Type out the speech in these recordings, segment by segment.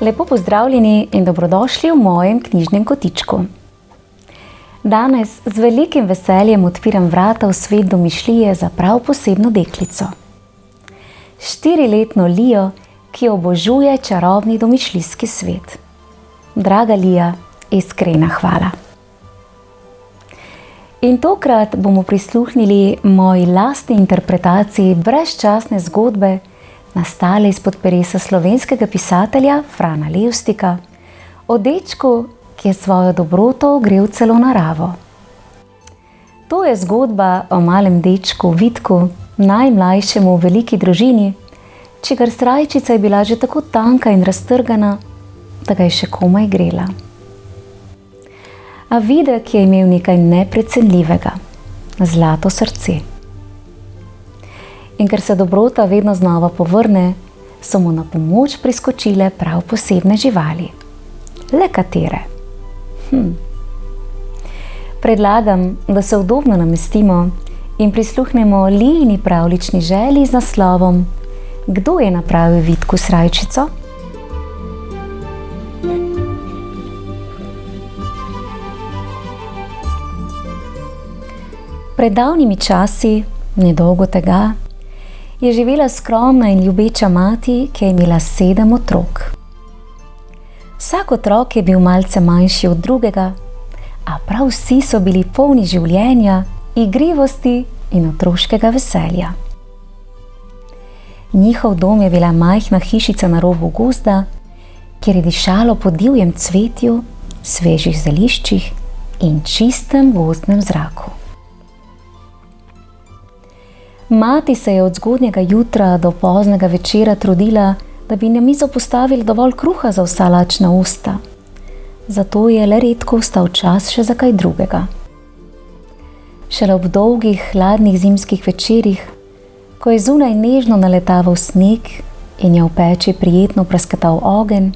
Lepo pozdravljeni in dobrodošli v mojem knjižnem kotičku. Danes z velikim veseljem odpiram vrata v svet domišljije za prav posebno deklico. 4-letno Lijo, ki obožuje čarobni domišljijski svet. Draga Lija, iskrena hvala. In tokrat bomo prisluhnili moji lastni interpretaciji brezčasne zgodbe, nastale izpod peresa slovenskega pisatelja Frana Levstika, o dečku, ki je svojo dobroto ogrel celo naravo. To je zgodba o malem dečku Vidku, najmlajšemu v veliki družini, čigar srajčica je bila že tako tanka in raztrgana, da ga je še komaj grela. A Videk je imel nekaj neprecenljivega, zlato srce. In ker se dobrota vedno znova povrne, so mu na pomoč priskočile prav posebne živali. Le katere? Predlagam, da se udobno namestimo in prisluhnemo Lijini pravljični želji z naslovom Kdo je napravil Vidku srajčico? Pred davnimi časi, nedolgo tega, je živela skromna in ljubeča mati, ki je imela 7 otrok. Vsak otrok je bil malce manjši od drugega, a prav vsi so bili polni življenja, igrivosti in otroškega veselja. Njihov dom je bila majhna hišica na robu gozda, kjer je dišalo po divjem cvetju, svežih zeliščih in čistem gozdnem zraku. Mati se je od zgodnjega jutra do poznega večera trudila, da bi na mizo postavili dovolj kruha za vsa lačna usta. Zato je le redko vstal čas še za kaj drugega. Šele ob dolgih, hladnih zimskih večerih, ko je zunaj nežno naletaval sneg in je v peči prijetno praskatal ogenj,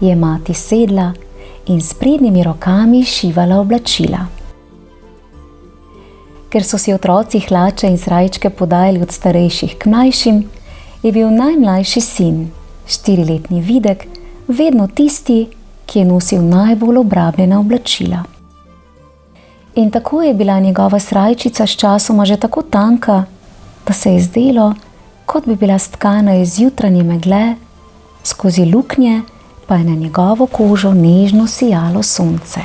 je mati sedla in s prednjimi rokami šivala oblačila. Ker so si otroci hlače in srajčke podajali od starejših k mlajšim, je bil najmlajši sin, 4-letni Videk, vedno tisti, ki je nosil najbolj obrabljena oblačila. In tako je bila njegova srajčica sčasoma že tako tanka, da se je zdelo, kot bi bila stkana iz jutranje megle, skozi luknje pa je na njegovo kožo nežno sijalo sonce.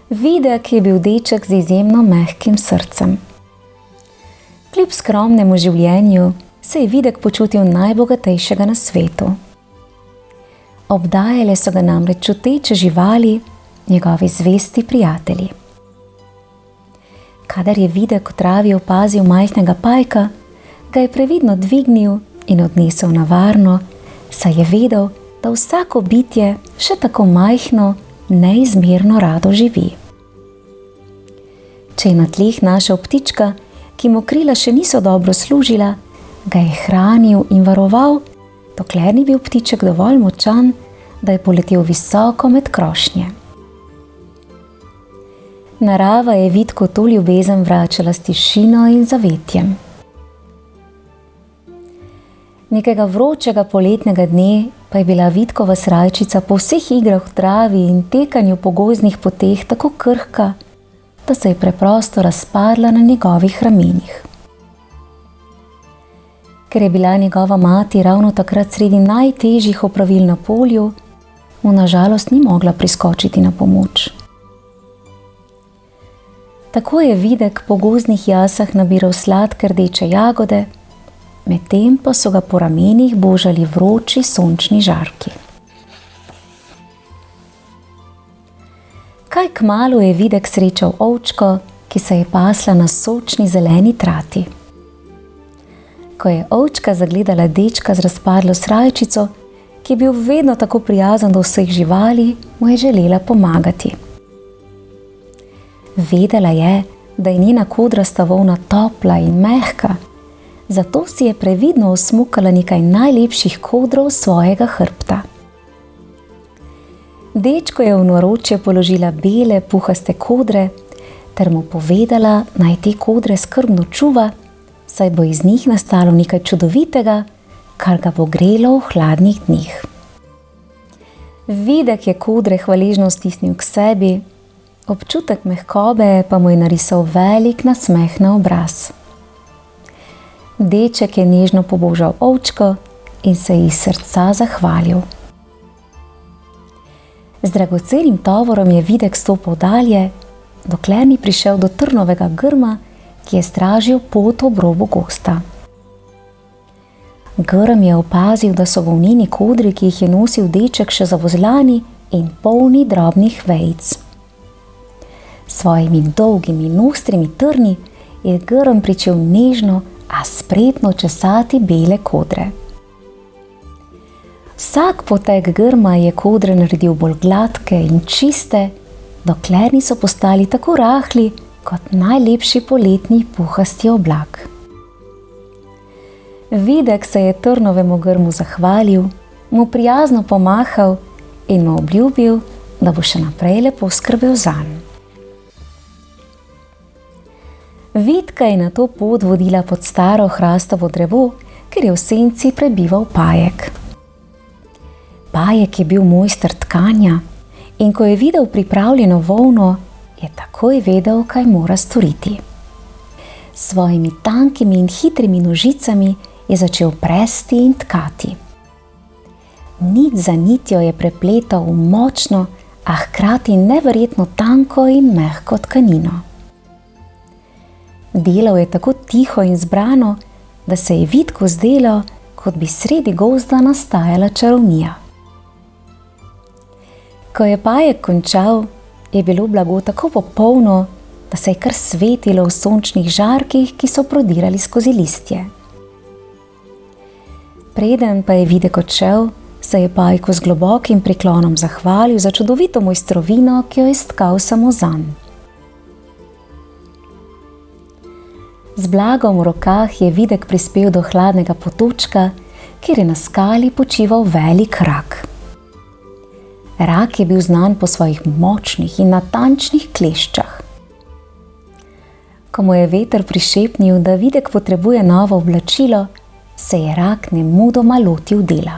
Videk je bil deček z izjemno mehkim srcem. Kljub skromnemu življenju se je Videk počutil najbogatejšega na svetu. Obdajale so ga namreč čuteče živali, njegovi zvesti prijatelji. Kadar je Videk v travi opazil majhnega pajka, ga je previdno dvignil in odnesel na varno, saj je vedel, da vsako bitje, še tako majhno, neizmerno rado živi. Če je na tleh našel ptička, ki mu krila še niso dobro služila, ga je hranil in varoval, dokler ni bil ptiček dovolj močan, da je poletel visoko med krošnje. Narava je Vidku to ljubezen vračala s tišino in zavetjem. Nekega vročega poletnega dne pa je bila Vidkova srajčica po vseh igrah v travi in tekanju po gozdnih poteh tako krhka, da se je preprosto razpadla na njegovih ramenih. Ker je bila njegova mati ravno takrat sredi najtežjih opravil na polju, mu na žalost ni mogla priskočiti na pomoč. Tako je Videk po gozdnih jasah nabiral sladke rdeče jagode, medtem pa so ga po ramenih božali vroči sončni žarki. Kaj kmalu je Videk srečal ovčko, ki se je pasla na sočni zeleni trati. Ko je ovčka zagledala dečka z razpadlo srajčico, ki je bil vedno tako prijazen do vseh živali, mu je želela pomagati. Vedela je, da je njena kodrasta volna topla in mehka, zato si je previdno osmukala nekaj najlepših kodrov svojega hrbta. Dečku je v naročje položila bele, puhaste kodre ter mu povedala, naj te kodre skrbno čuva, saj bo iz njih nastalo nekaj čudovitega, kar ga bo grelo v hladnih dneh. Videk je kodre hvaležno stisnil k sebi, občutek mehkobe pa mu je narisal velik nasmeh na obraz. Deček je nežno pobožal ovčko in se ji iz srca zahvalil. Z dragocenim tovorom je Videk stopil dalje, dokler ni prišel do trnovega grma, ki je stražil pot ob robu gozda. Grm je opazil, da so volneni kodri, ki jih je nosil deček, še zavozlani in polni drobnih vejic. S svojimi dolgimi in ostrimi trni je grm pričel nežno, a spretno česati bele kodre. Vsak potek grma je kodre naredil bolj gladke in čiste, dokler niso postali tako rahli kot najlepši poletni puhasti oblak. Videk se je trnovemu grmu zahvalil, mu prijazno pomahal in mu obljubil, da bo še naprej lepo skrbel zanj. Vidka je na to pot vodila pod staro hrastovo drevo, ker je v senci prebival Pajek. Pajek je bil mojster tkanja in ko je videl pripravljeno volno, je takoj vedel, kaj mora storiti. S svojimi tankimi in hitrimi nožicami je začel presti in tkati. Nit za nitjo je prepletal v močno, a hkrati neverjetno tanko in mehko tkanino. Delal je tako tiho in zbrano, da se je Vidku zdelo, kot bi sredi gozda nastajala čarovnija. Ko je Pajek končal, je bilo blago tako popolno, da se je kar svetilo v sončnih žarkih, ki so prodirali skozi listje. Preden pa je Videk odšel, se je Pajku z globokim priklonom zahvalil za čudovito mojstrovino, ki jo je stkal samo zanj. Z blagom v rokah je Videk prispel do hladnega potočka, kjer je na skali počival velik rak. Rak je bil znan po svojih močnih in natančnih kleščah. Ko mu je veter prišepnil, da Videk potrebuje novo oblačilo, se je rak nemudoma lotil dela.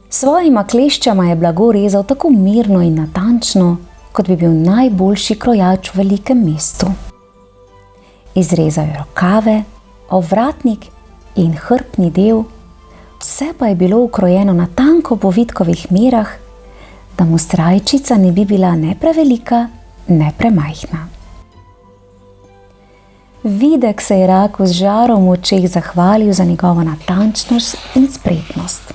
S svojima kleščama je blago rezal tako mirno in natančno, kot bi bil najboljši krojač v velikem mestu. Izrezal je rokave, ovratnik in hrbtni del, vse pa je bilo ukrojeno na tanko po Vidkovih merah, da mu srajčica ne bi bila ne prevelika, ne premajhna. Videk se je raku z žarom v očeh zahvalil za njegovo natančnost in spretnost.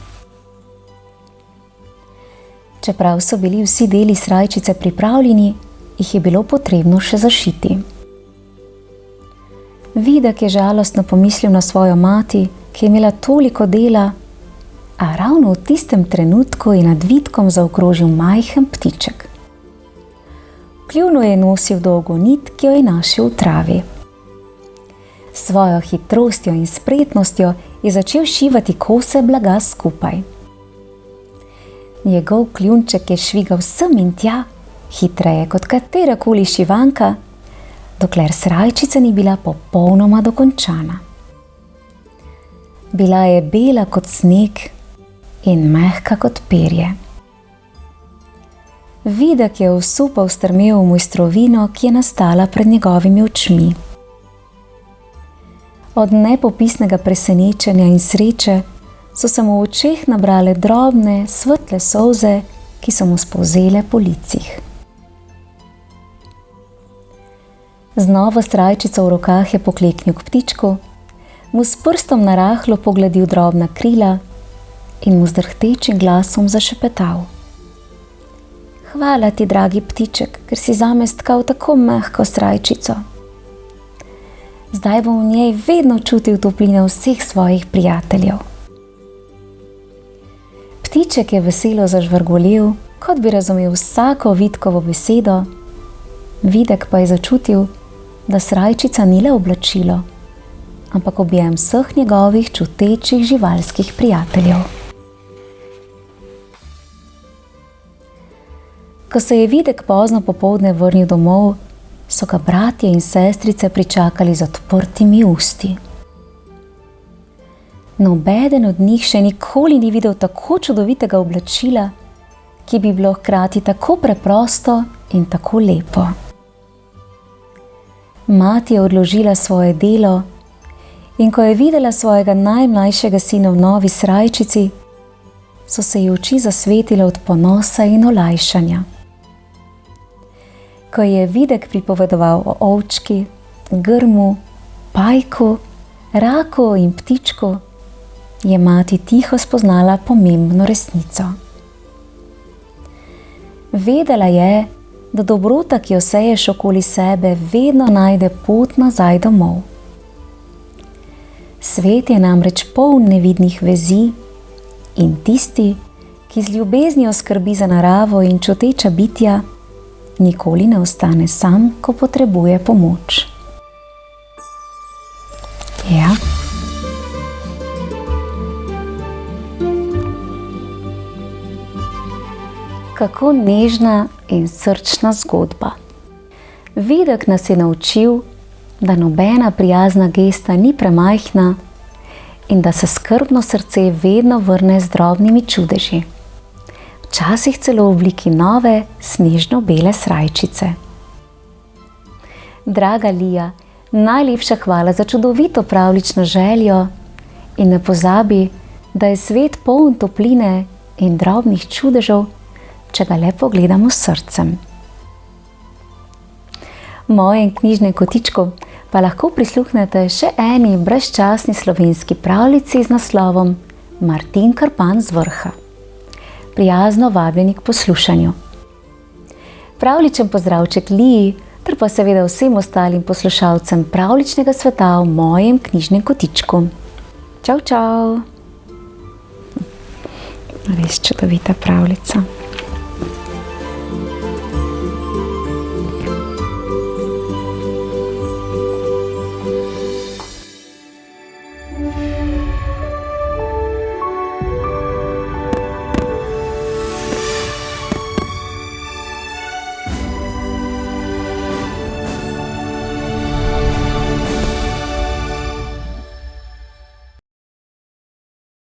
Čeprav so bili vsi deli srajčice pripravljeni, jih je bilo potrebno še zašiti. Videk je žalostno pomislil na svojo mati, ki je imela toliko dela, a ravno v tistem trenutku je nad Vidkom zaokrožil majhen ptiček. V kljunu je nosil dolgo nit, ki jo je našel v travi. S svojo hitrostjo in spretnostjo je začel šivati kose blaga skupaj. Njegov kljunček je švigal sem in tja, hitreje kot katerakoli šivanka, dokler srajčica ni bila popolnoma dokončana. Bila je bela kot sneg in mehka kot perje. Videk je osupal strmel v mojstrovino, ki je nastala pred njegovimi očmi. Od nepopisnega presenečenja in sreče so se mu v očeh nabrale drobne, svetle solze, ki so mu spolzele po licih. Z novo srajčico v rokah je pokleknil k ptičku, mu s prstom narahlo pogladil drobna krila in mu z drhtečim glasom zašepetal: Hvala ti, dragi ptiček, ker si zame stkal tako mehko srajčico. Zdaj bom v njej vedno čutil toplino vseh svojih prijateljev. Ptiček je veselo zažvrgolel, kot bi razumel vsako Vidkovo besedo, Videk pa je začutil, da srajčica ni le oblačilo, ampak objem vseh njegovih čutečih živalskih prijateljev. Ko se je Videk pozno popoldne vrnil domov, so ga bratje in sestrice pričakali z odprtimi usti. Nobeden od njih še nikoli ni videl tako čudovitega oblačila, ki bi bilo hkrati tako preprosto in tako lepo. Mati je odložila svoje delo in ko je videla svojega najmlajšega sina v novi srajčici, so se ji oči zasvetile od ponosa in olajšanja. Ko je Videk pripovedoval o ovčki, grmu, pajku, raku in ptičku, je mati tiho spoznala pomembno resnico. Vedela je, da dobrota, ki jo seješ okoli sebe, vedno najde pot nazaj domov. Svet je namreč poln nevidnih vezi in tisti, ki z ljubeznijo skrbi za naravo in čuteča bitja, nikoli ne ostane sam, ko potrebuje pomoč. Ja. Kako nežna in srčna zgodba. Videk nas je naučil, da nobena prijazna gesta ni premajhna in da se skrbno srce vedno vrne z drobnimi čudeži. Včasih celo v obliki nove, snežno-bele srajčice. Draga Lija, najlepša hvala za čudovito pravljično željo in ne pozabi, da je svet poln topline in drobnih čudežev, če ga le pogledamo s srcem. Mojem knjižnem kotičku pa lahko prisluhnete še eni brezčasni slovenski pravljici z naslovom Martin Krpan z Vrha. Prijazno vabljeni k poslušanju. Pravljičen pozdravček Liji, ter pa seveda vsem ostalim poslušalcem pravljičnega sveta v mojem knjižnem kotičku. Čau, čau! Res čudovita pravljica.